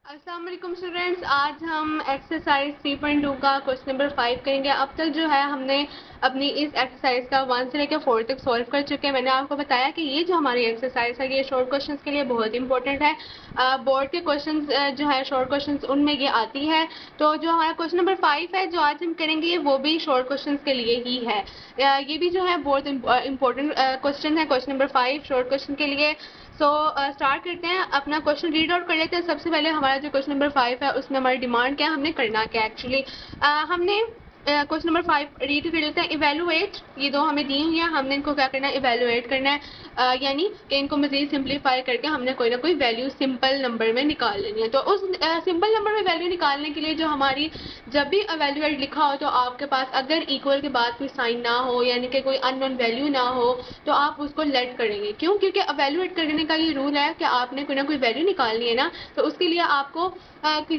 अस्सलाम वालेकुम स्टूडेंट्स, आज हम एक्सरसाइज 3.2 का क्वेश्चन नंबर 5 करेंगे। अब तक जो है हमने अपनी इस एक्सरसाइज का 1 से लेकर 4 तक सॉल्व कर चुके हैं। मैंने आपको बताया कि ये जो हमारी एक्सरसाइज है ये शॉर्ट क्वेश्चंस के लिए बहुत इंपॉर्टेंट है। बोर्ड के क्वेश्चंस जो है शॉर्ट क्वेश्चंस उनमें ये आती है। तो जो हमारा क्वेश्चन नंबर 5 है जो आज हम करेंगे वो भी शॉर्ट क्वेश्चंस के लिए ही है। ये भी जो है बहुत इंपॉर्टेंट क्वेश्चन है, क्वेश्चन नंबर 5 शॉर्ट क्वेश्चन के लिए। स्टार्ट करते हैं, अपना क्वेश्चन रीड आउट कर लेते हैं। सबसे पहले हमारा जो क्वेश्चन नंबर 5 है उसमें हमारी डिमांड क्या है, हमने करना क्या एक्चुअली। हमने क्वेश्चन नंबर 5 रीड कर लेते हैं। इवेलुएट, ये दो हमें दी हुई है, हमने इनको क्या करना है, इवेलुएट करना है। यानी कि इनको मजीद सिंप्लीफाई करके हमने कोई ना कोई वैल्यू सिंपल नंबर में निकाल लेनी है। तो उस सिंपल नंबर में वैल्यू निकालने के लिए जो हमारी जब भी इवेलुएट लिखा हो तो आपके पास अगर इक्वल के बाद कोई साइन ना हो यानी कि कोई अननोन वैल्यू ना हो तो आप उसको लेट करेंगे। क्यों? क्योंकि इवेलुएट करने का ये रूल है कि आपने कोई ना कोई वैल्यू निकालनी है ना, तो उसके लिए आपको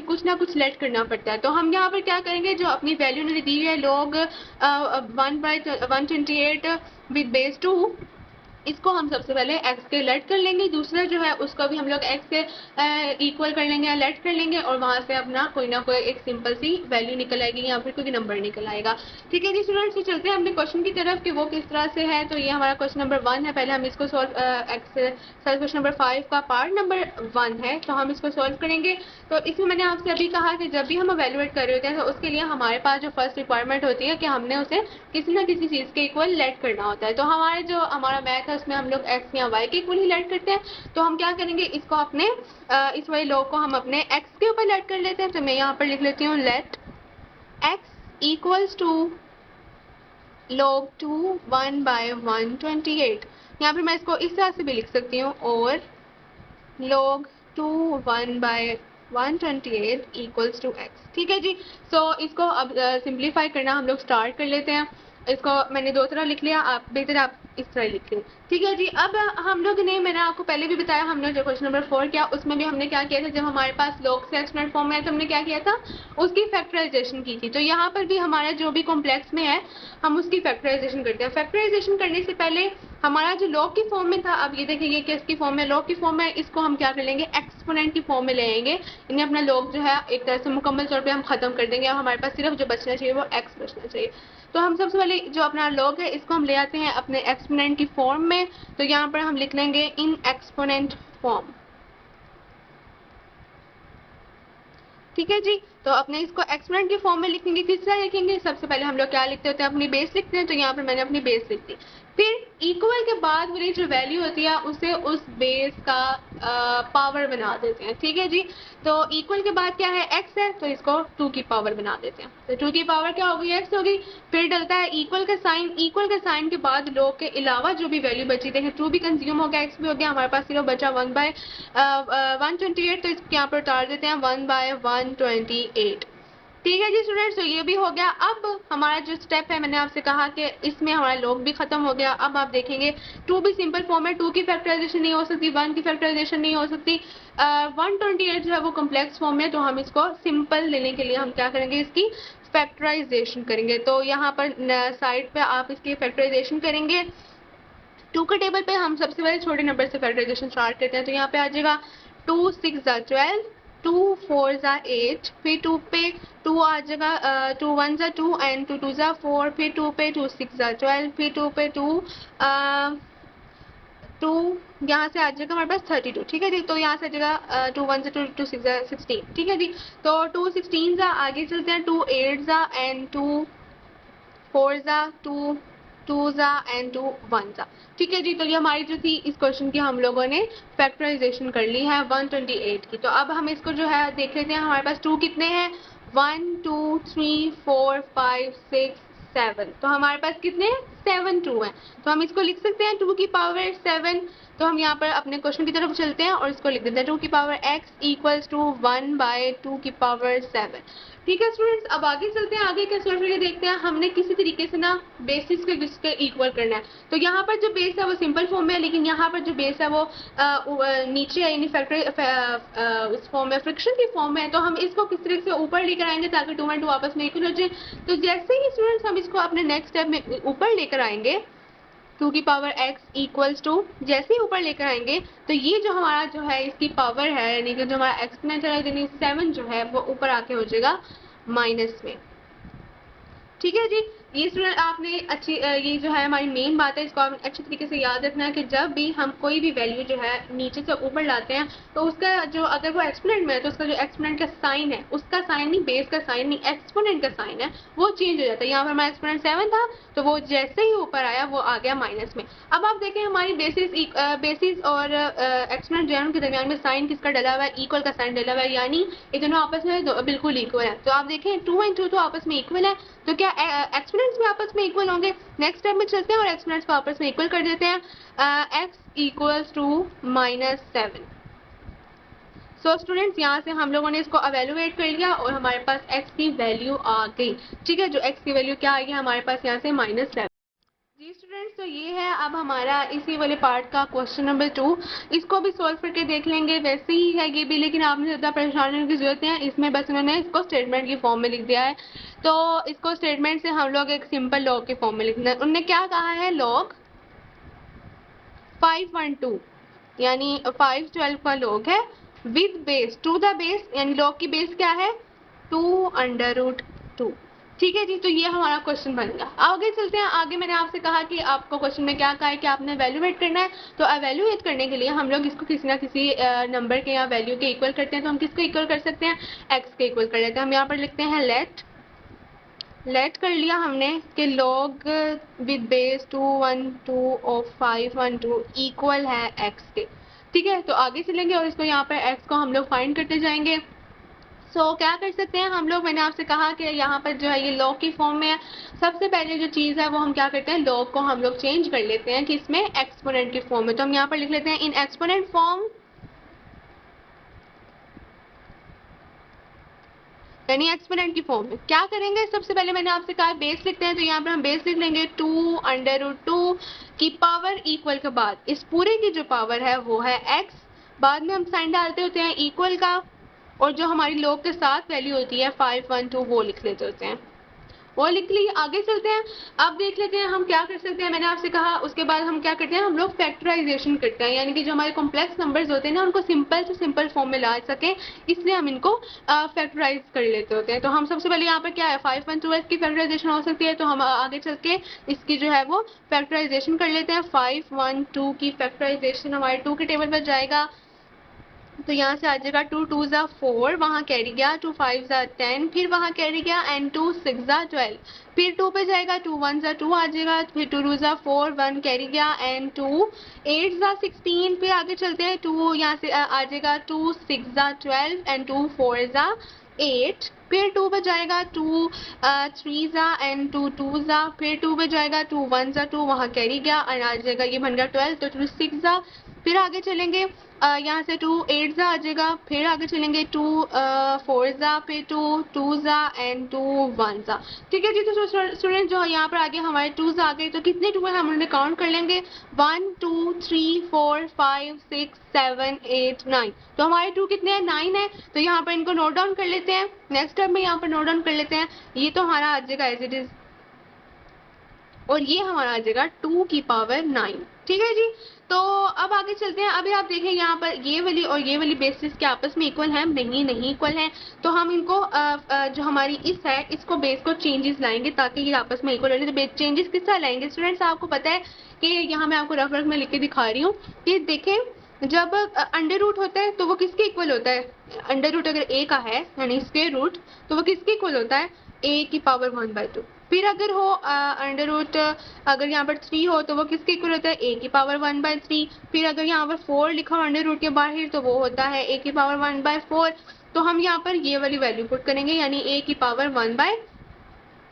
कुछ ना कुछ लेट करना पड़ता है। तो हम यहाँ पर क्या करेंगे, जो अपनी वैल्यू ने दी है लोग 1/128 विद बेस 2, इसको हम सबसे पहले x के लेट कर लेंगे। दूसरा जो है उसको भी हम लोग x के इक्वल कर लेंगे या लेट कर लेंगे और वहां से अपना कोई ना कोई एक सिंपल सी वैल्यू निकल आएगी या फिर कोई नंबर निकल आएगा। ठीक है जी स्टूडेंट्स, तो चलते हैं अपने क्वेश्चन की तरफ कि वो किस तरह से है। तो ये हमारा क्वेश्चन नंबर 1 है। पहले हम इसको सॉल्व एक्सरसाइज क्वेश्चन नंबर 5 का पार्ट नंबर 1 है, तो हम इसको सॉल्व करेंगे। तो इसमें मैंने आपसे अभी कहा कि जब भी हम इवेलुएट कर रहे होते हैं तो उसके लिए हमारे पास जो फर्स्ट रिक्वायरमेंट होती है कि हमने उसे किसी ना किसी चीज़ के इक्वल लेट करना होता है। तो हमारा मैथ है उसमें हम लोग x या y के इक्वल ही लेट करते हैं। तो हम क्या करेंगे, इसको अपने इस वाले लॉग को हम अपने x के ऊपर लेट कर लेते हैं। तो मैं यहाँ पर लिख लेती हूँ let x equals to log 2 1/128। यहाँ पर मैं इसको इस तरह से भी लिख सकती हूँ, और log 2 1/128 इक्वल्स टू x। ठीक है जी। इसको अब सिंप्लीफाई करना हम लोग स्टार्ट कर लेते हैं। इसको मैंने दो तरह लिख लिया, आप बेहतर आप इस तरह लिख लें। ठीक है जी। अब हम लोग ने, मैंने आपको पहले भी बताया, हमने जो क्वेश्चन नंबर 4 किया उसमें भी हमने क्या किया था, जब हमारे पास log से एक्सपोनेंट फॉर्म में है तो हमने क्या किया था, उसकी फैक्टराइजेशन की थी। तो यहाँ पर भी हमारा जो भी कॉम्प्लेक्स में है हम उसकी फैक्टराइजेशन करते हैं। फैक्टराइजेशन करने से पहले हमारा जो log की फॉर्म में था, अब ये देखिए ये किसकी फॉर्म में, log की फॉर्म में, इसको हम क्या कर लेंगे, एक्सपोनेंट की फॉर्म में ले आएंगे। इन्हें अपना log जो है एक तरह से मुकम्मल तौर पे हम खत्म कर देंगे। अब हमारे पास सिर्फ जो बचना चाहिए वो x बचना चाहिए। तो हम सबसे पहले जो अपना log है इसको हम ले आते हैं अपने एक्सपोनेंट की फॉर्म में। तो यहाँ पर हम लिख लेंगे इन एक्सपोनेंट फॉर्म। ठीक है जी। तो अपने इसको एक्सपोनेंट की फॉर्म में लिखेंगे। किस तरह लिखेंगे, सबसे पहले हम लोग क्या लिखते होते हैं, अपनी बेस लिखते हैं। तो यहाँ पर मैंने अपनी बेस लिख दी। फिर इक्वल के बाद वाली जो वैल्यू होती है उसे उस बेस का पावर बना देते हैं। ठीक है जी। तो इक्वल के बाद क्या है, x है, तो इसको 2 की पावर बना देते हैं। तो 2 की पावर क्या होगी, x होगी। फिर डलता है इक्वल का साइन, इक्वल के साइन के बाद log के अलावा जो भी वैल्यू बची, देखें 2 भी कंज्यूम हो गया, x भी हो गया, हमारे पास सिर्फ बचा 1/128। तो इसको यहाँ पर उतार देते हैं 1/128। ठीक है जी स्टूडेंट्स, तो ये भी हो गया। अब हमारा जो स्टेप है, मैंने आपसे कहा कि इसमें हमारा log भी खत्म हो गया। अब आप देखेंगे 2 भी सिंपल फॉर्म है, 2 की फैक्टराइजेशन नहीं हो सकती, 1 की फैक्टराइजेशन नहीं हो सकती। 128 जो है वो कॉम्प्लेक्स फॉर्म में, तो हम इसको सिंपल लेने के लिए हम क्या करेंगे, इसकी फैक्टराइजेशन करेंगे। तो यहाँ पर साइड पे आप इसकी फैक्टराइजेशन करेंगे। 2 के टेबल पे हम सबसे पहले छोटे नंबर से फैक्टराइजेशन स्टार्ट करते हैं। तो यहाँ पे आ जाएगा 2 6 12, 2 4 8, फिर 2 पे 2 आ जाएगा, 2 1 2 एंड 2 2 4, फिर 2 पे 2 6 12, फिर 2 पे 2 2 यहाँ से आ जाएगा हमारे पास 32। ठीक है जी। तो यहाँ से आ जाएगा 2 1 2 2 6 16। ठीक है जी। तो 2 16 आगे चलते हैं, 2 8 एंड 2 4 2 2 एंड 2 1। ठीक है जी। तो ये हमारी जो थी इस क्वेश्चन की हम लोगों ने फैक्टराइजेशन कर ली है 128 की। तो अब हम इसको जो है देख लेते हैं, हमारे पास 2 कितने हैं, 1 2 3 4 5 6 7। तो हमारे पास कितने 7 2 हैं। तो हम इसको लिख सकते हैं 2 की पावर 7। तो हम यहाँ पर अपने क्वेश्चन की तरफ चलते हैं और इसको लिख देते हैं 2 की पावर x इक्वल्स टू 1/2 की पावर 7। ठीक है स्टूडेंट्स, अब आगे चलते हैं, आगे क्या सॉल्व करके देखते हैं। हमने किसी तरीके से ना बेसिस को जिसके इक्वल करना है। तो यहाँ पर जो बेस है वो सिंपल फॉर्म में है, लेकिन यहाँ पर जो बेस है वो नीचे है, यानी फैक्टर उस फॉर्म में, फ्रिक्शन की फॉर्म में है। तो हम इसको किस तरीके से ऊपर लेकर आएंगे ताकि 2 और 2 आपस में इक्वल हो जाए। तो जैसे ही स्टूडेंट्स हम इसको अपने नेक्स्ट स्टेप में ऊपर लेकर आएंगे 2 की पावर x इक्वल्स टू, जैसे ही ऊपर लेकर आएंगे तो ये जो हमारा जो है इसकी पावर है यानी कि जो हमारा एक्सपोनेंशियल है यानी 7 जो है वो ऊपर आके हो जाएगा माइनस में। ठीक है जी, ये स्टूडेंट आपने अच्छी ये जो है हमारी मेन बात है, इसको आपने अच्छी तरीके से याद रखना है कि जब भी हम कोई भी वैल्यू जो है नीचे से ऊपर लाते हैं तो उसका जो अगर वो एक्सपोनेंट में है तो उसका जो एक्सपोनेंट का साइन है, उसका साइन नहीं, बेस का साइन नहीं, एक्सपोनेंट का साइन है वो चेंज हो जाता है। यहाँ पर हमारा एक्सपोनेंट 7 था तो वो जैसे ही ऊपर आया वो आ गया माइनस में। अब आप देखें हमारी बेसिस और एक्सपोनेंट जो है उनके दरमियान में साइन किसका डला हुआ है, इक्वल का साइन डला हुआ है, यानी ये दोनों आपस में बिल्कुल इक्वल है। तो आप देखें 2 एंड 2 तो आपस में इक्वल है, तो क्या एक्सपोनेंट्स भी आपस में इक्वल होंगे। नेक्स्ट स्टेप में चलते हैं और एक्सपोनेंट्स को आपस में इक्वल कर देते हैं। x equals to -7। So students यहाँ से हम लोगों ने इसको एवेलुएट कर लिया और हमारे पास x की वैल्यू आ गई। ठीक है, जो x की वैल्यू क्या आएगी हमारे पास यहाँ से -7। जी स्टूडेंट्स, तो ये है अब हमारा इसी वाले पार्ट का क्वेश्चन नंबर 2। इसको भी सॉल्व करके देख लेंगे, वैसे ही है ये भी, लेकिन आपने ज़्यादा परेशान होने की जरूरत नहीं है। इसमें बस उन्होंने इसको स्टेटमेंट की फॉर्म में लिख दिया है, तो इसको स्टेटमेंट से हम लोग एक सिंपल लॉग की फॉर्म में लिखना है। उन्होंने क्या कहा है, लॉग 512 यानी 512 का लॉग है with base two the base, यानी लॉग की बेस क्या है 2√2। ठीक है जी, तो ये हमारा क्वेश्चन बन गया। आगे चलते हैं। आगे मैंने आपसे कहा कि आपको क्वेश्चन में क्या कहा है कि आपने एवेल्युएट करना है, तो एवेल्युएट करने के लिए हम लोग इसको किसी ना किसी नंबर के या वैल्यू के इक्वल करते हैं। तो हम किसको इक्वल कर सकते हैं, एक्स के इक्वल कर लेते हैं। हम यहाँ पर लिखते हैं लेट कर लिया हमने कि log with base 212 of 512 equal है एक्स के। ठीक है, तो आगे चलेंगे और इसको यहाँ पर एक्स को हम लोग फाइंड करते जाएंगे। क्या कर सकते हैं हम लोग, मैंने आपसे कहा कि यहाँ पर जो है ये लॉग की फॉर्म में है। सबसे पहले जो चीज़ है वो हम क्या करते हैं, लॉग को हम लोग चेंज कर लेते हैं कि इसमें एक्सपोनेंट की फॉर्म में। तो हम यहाँ पर लिख लेते हैं इन एक्सपोनेंट फॉर्म, यानी एक्सपोनेंट की फॉर्म में क्या करेंगे, सबसे पहले मैंने आपसे कहा बेस लिखते हैं, तो यहाँ पर हम बेस लिख लेंगे 2√2 की पावर इक्वल के बाद इस पूरे की जो पावर है वो है x, बाद में हम साइन डालते होते हैं इक्वल का, और जो हमारी लॉग के साथ वैल्यू होती है 512 वो लिख लेते होते हैं, वो लिख ली। आगे चलते हैं, अब देख लेते हैं हम क्या कर सकते हैं। मैंने आपसे कहा उसके बाद हम क्या करते हैं, हम लोग फैक्टराइजेशन करते हैं, यानी कि जो हमारे कॉम्प्लेक्स नंबर्स होते हैं ना उनको सिंपल से सिंपल फॉर्म में ला सके, इसलिए हम इनको फैक्टराइज कर लेते होते हैं। तो हम सबसे पहले यहाँ पर क्या है 512 की फैक्टराइजेशन हो सकती है, तो हम आगे चल के इसकी जो है वो फैक्टराइजेशन कर लेते हैं। 512 की फैक्टराइजेशन हमारे 2 के टेबल पर जाएगा, तो यहाँ से आ जाएगा 2 2 ज़ा 4, वहाँ कैरी गया 2 5 ज़ा 10, फिर वहाँ कैरी गया एंड 2 6 ज़ा 12, फिर 2 पे जाएगा 2 1 ज़ा 2 आ जाएगा, फिर 2 2 ज़ा 4 1 कैरी गया एंड 2 8 ज़ा 16, फिर आगे चलते हैं 2 यहाँ से आ जाएगा 2 6 ज़ा 12 एंड 2 4 ज़ा 8, फिर 2 पे जाएगा 2 3 ज़ा एंड 2 2 ज़ा, फिर 2 पे जाएगा 2 1 ज़ा 2, वहाँ कैरी गया एंड आ जाएगा ये बन गया 12, तो 2 6 ज़ा, फिर आगे चलेंगे यहाँ से 2 8 ज़ा आ जाएगा, फिर आगे चलेंगे 2 4 ज़ा, फिर 2 2 ज़ा एंड 2 1 ज़ा। ठीक है जी, तो स्टूडेंट जो यहाँ पर आगे हमारे 2 ज़ा आ गए, तो कितने 2 है हम उन्हें काउंट कर लेंगे 1 2 3 4 5 6 7 8 9, तो हमारे 2 कितने हैं 9 है, तो यहाँ पर इनको नोट डाउन कर लेते हैं। नेक्स्ट स्टेप में यहाँ पर नोट डाउन कर लेते हैं, ये तो हमारा आ जाएगा एज इट इज, और ये हमारा आ जाएगा 2 की पावर 9। ठीक है जी, तो अब आगे चलते हैं। अभी आप देखें यहाँ पर ये वाली और ये वाली बेसिस के आपस में इक्वल है, नहीं इक्वल है, तो हम इनको जो हमारी इस है इसको बेस को चेंजेस लाएंगे ताकि ये आपस में इक्वल हो जाए। तो चेंजेस किस तरह लाएंगे स्टूडेंट्स, आपको पता है कि यहाँ मैं आपको रफ में लिख के दिखा रही हूँ कि देखें जब अंडर रूट होता है तो वो किसके इक्वल होता है, अंडर रूट अगर a का है यानी स्क्वायर रूट, तो वो किसके इक्वल होता है a की पावर 1/2। फिर अगर हो अंडर रूट अगर यहाँ पर 3 हो तो वो किसके इक्वल होता है a की पावर 1/3। फिर अगर यहाँ पर 4 लिखा हो अंडर रूट के बाहर तो वो होता है a की पावर 1/4। तो हम यहाँ पर ये वाली वैल्यू पुट करेंगे यानी a की पावर 1/,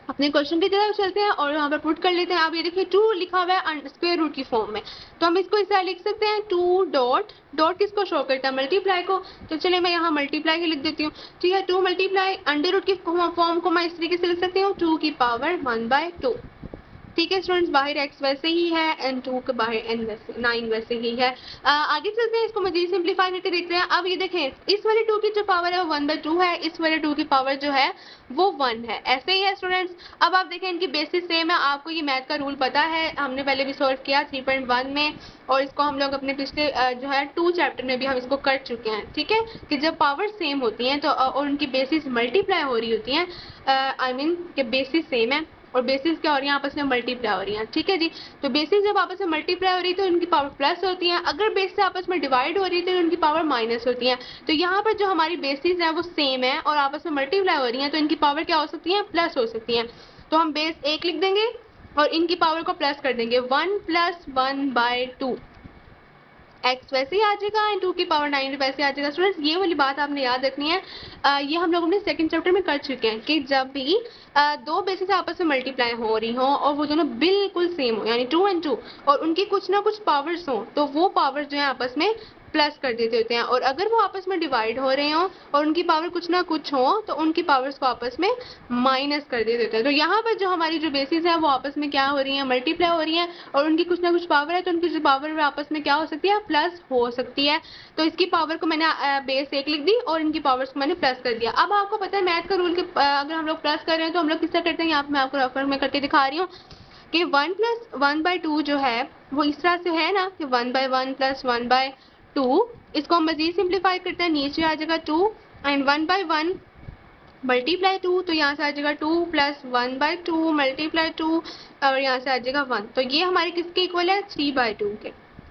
अपने क्वेश्चन की तरफ चलते हैं और यहाँ पर पुट कर लेते हैं। आप ये देखिए 2 लिखा हुआ है स्क्वायर रूट की फॉर्म में, तो हम इसको इस तरह लिख सकते हैं 2 डॉट किसको शो करता है मल्टीप्लाई को, तो चलिए मैं यहाँ मल्टीप्लाई ही लिख देती हूँ। ठीक है, 2 मल्टीप्लाई अंडर रूट की फॉर्म को मैं इस तरीके से लिख सकती हूँ 2 की पावर 1/2। ठीक है स्टूडेंट्स, बाहर x वैसे ही है एंड 2 के बाहर n वैसे 9 वैसे ही है। आगे चलते हैं, इसको मजीद सिंप्लीफाई करके देखते हैं। अब ये देखें, इस वाले 2 की जो पावर है वो 1/2 है, इस वाले 2 की पावर जो है वो 1 है, ऐसे ही है स्टूडेंट्स। अब आप देखें इनकी बेसिस सेम है, आपको ये मैथ का रूल पता है, हमने पहले भी सॉल्व किया 3.1 में, और इसको हम लोग अपने पिछले जो है 2 चैप्टर में भी हम इसको कर चुके हैं। ठीक है कि जब पावर सेम होती हैं तो और उनकी बेसिस मल्टीप्लाई हो रही होती हैं, आई मीन कि बेसिस सेम है और बेसिस क्या हो रही है, आपस में मल्टीप्लाई हो रही हैं। ठीक है जी, तो बेसिस जब आपस में मल्टीप्लाई हो रही है तो उनकी पावर प्लस होती है, अगर बेस से आपस में डिवाइड हो रही है तो उनकी पावर माइनस होती है। तो यहाँ पर जो हमारी बेसिस है वो सेम है और आपस में मल्टीप्लाई हो रही है, तो इनकी पावर क्या हो सकती है, प्लस हो सकती है। तो हम बेस 1 लिख देंगे और इनकी पावर को प्लस कर देंगे, 1 + 1/2। x वैसे ही आ जाएगा एंड 2 की पावर 9 वैसे आ जाएगा। स्टूडेंट्स ये वाली बात आपने याद रखनी है, ये हम लोग अपने सेकंड चैप्टर में कर चुके हैं कि जब भी दो बेसिस आपस में मल्टीप्लाई हो रही हो और वो दोनों बिल्कुल सेम हो, यानी 2 and 2, और उनकी कुछ ना कुछ पावर्स हो, तो वो पावर जो है आपस में प्लस कर देते होते हैं, और अगर वो आपस में डिवाइड हो रहे हो और उनकी पावर कुछ ना कुछ हो तो उनकी पावर्स को आपस में माइनस कर देते होते हैं। तो यहाँ पर जो हमारी जो बेसिस है वो आपस में क्या हो रही है, मल्टीप्लाई हो रही है, और उनकी कुछ ना कुछ पावर है तो उनकी जो पावर आपस में क्या हो सकती है, प्लस हो सकती है। तो इसकी पावर को मैंने बेस 1 लिख दी और इनकी पावर्स को मैंने प्लस कर दिया। अब आपको पता है मैथ का रूल के अगर हम लोग प्लस कर रहे हैं तो हम लोग किस तरह करते हैं, यहाँ पे मैं आपको रेफर में करके दिखा रही हूँ कि 1 + 1/2 जो है वो इस तरह से है ना कि 1/1 + 1/2, इसको हम मजीद सिंप्लीफाई करते हैं, नीचे आ जाएगा 2 एंड 1/1 मल्टीप्लाई 2, तो यहाँ से आ जाएगा 2 + 1/2 मल्टीप्लाई 2 और यहाँ से आ जाएगा 1। तो ये हमारे किसके इक्वल है, 3/2 के।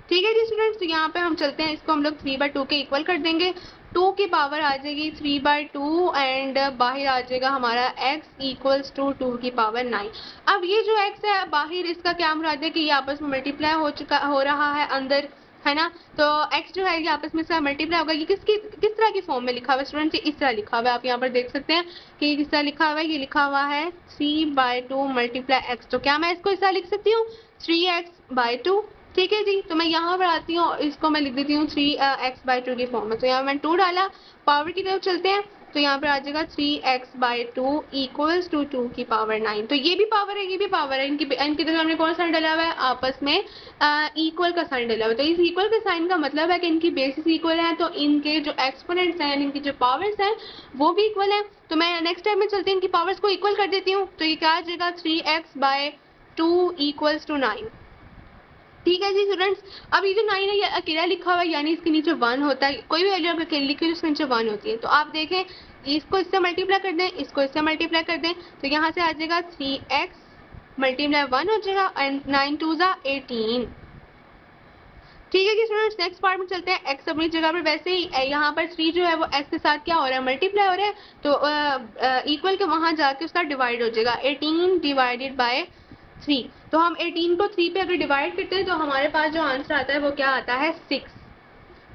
ठीक है जी स्टूडेंट्स, तो यहाँ पे हम चलते हैं, इसको हम लोग 3/2 के इक्वल कर देंगे। 2 की पावर आ जाएगी 3/2 एंड बाहर आ जाएगा हमारा x = 2 की पावर 9। अब ये जो x है बाहर, इसका क्या मुराद है कि ये आपस में मल्टीप्लाई हो रहा है अंदर, है ना। तो x जो है ये आपस में से मल्टीप्लाई होगा। ये किस तरह की फॉर्म में लिखा हुआ है स्टूडेंट, इस तरह लिखा हुआ है, आप यहाँ पर देख सकते हैं कि किस तरह लिखा हुआ है, ये लिखा हुआ है 3/2 × x। तो क्या मैं इसको इस तरह लिख सकती हूँ, 3x/2। ठीक है जी, तो मैं यहाँ पर आती हूँ, इसको मैं लिख देती हूँ 3x/2 की फॉर्म में। तो यहाँ मैंने 2 डाला, पावर की तरफ चलते हैं, तो यहाँ पर आ जाएगा 3x/2 = 2 की पावर 9। तो ये भी पावर है, ये भी पावर है, इनकी तरफ हमने कौन साइन डाला हुआ है, आपस में इक्वल का साइन डाला हुआ है। तो इस इक्वल के साइन का मतलब है कि इनकी बेसिस इक्वल है, तो इनके जो एक्सपोनेंट्स हैं, इनकी जो पावर्स हैं वो भी इक्वल है। तो मैं नेक्स्ट टाइम में चलती हूँ, इनकी पावर्स को इक्वल कर देती हूँ, तो ये क्या आ जाएगा, 3x/2 = 9। ठीक है जी स्टूडेंट्स, अब ये जो 9 है ये अकेला लिखा हुआ है, यानी इसके नीचे 1 होता है, कोई भी वैल्यू आप अकेले लिखी तो उसके नीचे 1 होती है। तो आप देखें, इसको इससे मल्टीप्लाई कर दें, इसको इससे मल्टीप्लाई कर दें, तो यहाँ से आ जाएगा 3x मल्टीप्लाई 1 हो जाएगा एंड 9 × 2 = 18। ठीक है कि स्टूडेंट्स, नेक्स्ट पार्ट में चलते हैं। x अपनी जगह पर वैसे ही यहाँ पर 3 जो है वो x के साथ क्या हो रहा है, मल्टीप्लाई हो रहा है, तो इक्वल के वहाँ जाके उसका डिवाइड हो जाएगा, 18 / 3। तो हम 18 को 3 पे अगर डिवाइड करते हैं तो हमारे पास जो आंसर आता है वो क्या आता है, 6।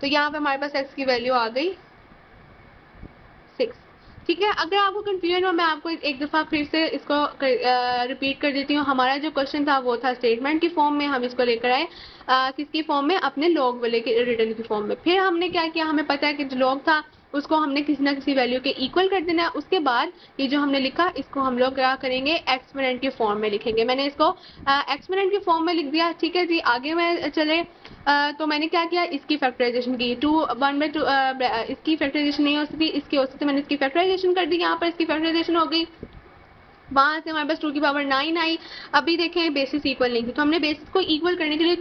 तो यहाँ पे हमारे पास x की वैल्यू आ गई 6। ठीक है, अगर आपको कंफ्यूजन हो मैं आपको एक दफ़ा फिर से इसको रिपीट कर देती हूँ। हमारा जो क्वेश्चन था वो था स्टेटमेंट की फॉर्म में, हम इसको लेकर आए किसकी फॉर्म में, अपने लॉग वाले के रिटर्न की फॉर्म में। फिर हमने क्या किया, हमें पता है कि जो लॉग था उसको हमने किसी ना किसी वैल्यू के इक्वल कर देना है। उसके बाद ये जो हमने लिखा इसको हम लोग क्या करेंगे, एक्सपोनेंट की फॉर्म में लिखेंगे। मैंने इसको एक्सपोनेंट की फॉर्म में लिख दिया। ठीक है जी, आगे मैं चले तो मैंने क्या किया, इसकी फैक्टराइजेशन की, 1/2 इसकी फैक्टराइजेशन नहीं हो सकती, इसकी हो सकती, मैंने इसकी फैक्टराइजेशन कर दी, यहाँ पर इसकी फैक्टराइजेशन हो गई, वहाँ से हमारे पास 2 की पावर 9 आई। अभी देखें बेसिस इक्वल नहीं थी, तो हमने बेसिस को इक्वल करने के लिए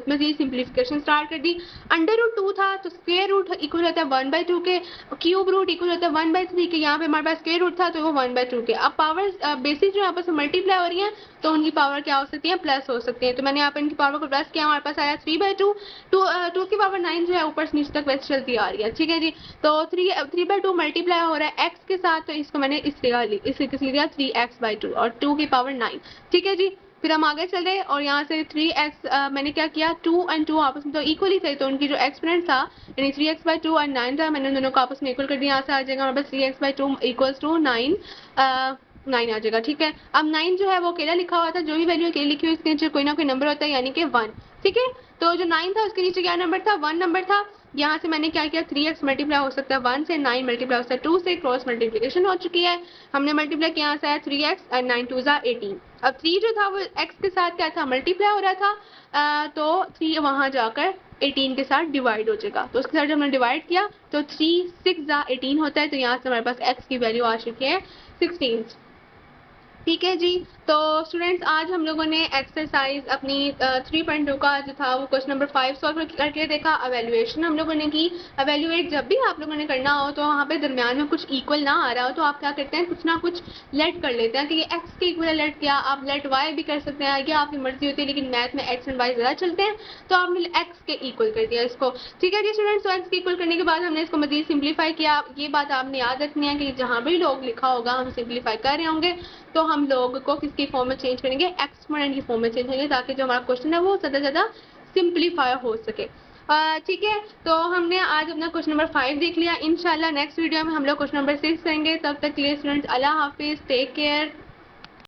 मजीद सिंप्लीफिकेशन स्टार्ट कर दी। √2 था तो स्क्वायर रूट इक्वल होता है 1/2 के, क्यूब रूट इक्वल होता है 1/3 के, यहाँ पे हमारे पास स्क्वायर रूट था तो वो 1/2 के। अब पावर बेसिस जो आपस में मल्टीप्लाई हो रही है तो उनकी पावर क्या हो सकती है, प्लस हो सकती है। तो मैंने यहाँ पर इनकी पावर को प्लस किया, हमारे पास आया 3/2। 2 की पावर 9 जो है ऊपर से नीचे तक वैसे चलती आ रही है। ठीक है जी, तो 3/2 मल्टीप्लाई हो रहा है x के साथ, तो इसको मैंने इस लिया 3x/2 और 2 की पावर 9। ठीक है जी, फिर हम आगे चल रहे और यहाँ से 3x मैंने क्या किया, 2 and 2 आपस में तो इक्वल ही थे, तो उनकी जो एक्सपोनेंट था यानी 3x/2 और 9 था, मैंने उन दोनों को आपस में इक्वल कर दिया। यहाँ से आ जाएगा हमारे पास 3x/2 = 9 9 आ जाएगा। ठीक है, अब 9 जो है वो अकेला लिखा हुआ था, जो भी वैल्यू अकेले लिखी हुई उसके नीचे कोई ना कोई नंबर होता है, यानी कि 1। ठीक है, तो जो 9 था उसके नीचे क्या नंबर था, 1 नंबर था। यहाँ से मैंने क्या किया, 3x मल्टीप्लाई हो सकता है 1 से, 9 मल्टीप्लाई हो सकता है 2 से, क्रॉस मल्टीप्लिकेशन हो चुकी है। हमने मल्टीप्लाई किया यहाँ से है 3x और 9 2 ज़ा 18। अब 3 जो था वो x के साथ क्या था, मल्टीप्लाई हो रहा था, तो 3 वहाँ जाकर 18 के साथ डिवाइड हो जाएगा। तो उसके साथ जब हमने डिवाइड किया तो 3 6 ज़ा 18 होता है, तो यहाँ से हमारे पास x की वैल्यू आ चुकी है 16। ठीक है जी। तो स्टूडेंट्स आज हम लोगों ने एक्सरसाइज अपनी 3.2 का जो था वो क्वेश्चन नंबर 5 सॉल्व करके देखा। अवेल्युएशन हम लोगों ने की। अवेल्युएट जब भी आप लोगों ने करना हो तो वहाँ पे दरमियान में कुछ इक्वल ना आ रहा हो तो आप क्या करते हैं, कुछ ना कुछ लेट कर लेते हैं कि ये एक्स के इक्वल लेट किया, आप लेट वाई भी कर सकते हैं, या आपकी मर्जी होती है, लेकिन मैथ में एक्स एंड वाई ज़्यादा चलते हैं तो आपने एक्स के इक्वल कर दिया इसको। ठीक है जी स्टूडेंट्स, तो एक्स के इक्वल करने के बाद हमने इसको मजीद सिंप्लीफाई किया। ये बात आपने याद रखनी है कि जहाँ भी लोग लिखा होगा हम सिंप्लीफाई कर रहे होंगे तो हम लोग को किसकी फॉर्म में चेंज करेंगे, एक्सपोनेंट की फॉर्म में चेंज करेंगे, ताकि जो हमारा क्वेश्चन है वो ज़्यादा से ज़्यादा सिंप्लीफाई हो सके। ठीक है, तो हमने आज अपना क्वेश्चन नंबर 5 देख लिया। इंशाल्लाह नेक्स्ट वीडियो में हम लोग क्वेश्चन नंबर 6 करेंगे। तब तक के लिए स्टूडेंट्स अल्लाह हाफिज़, टेक केयर।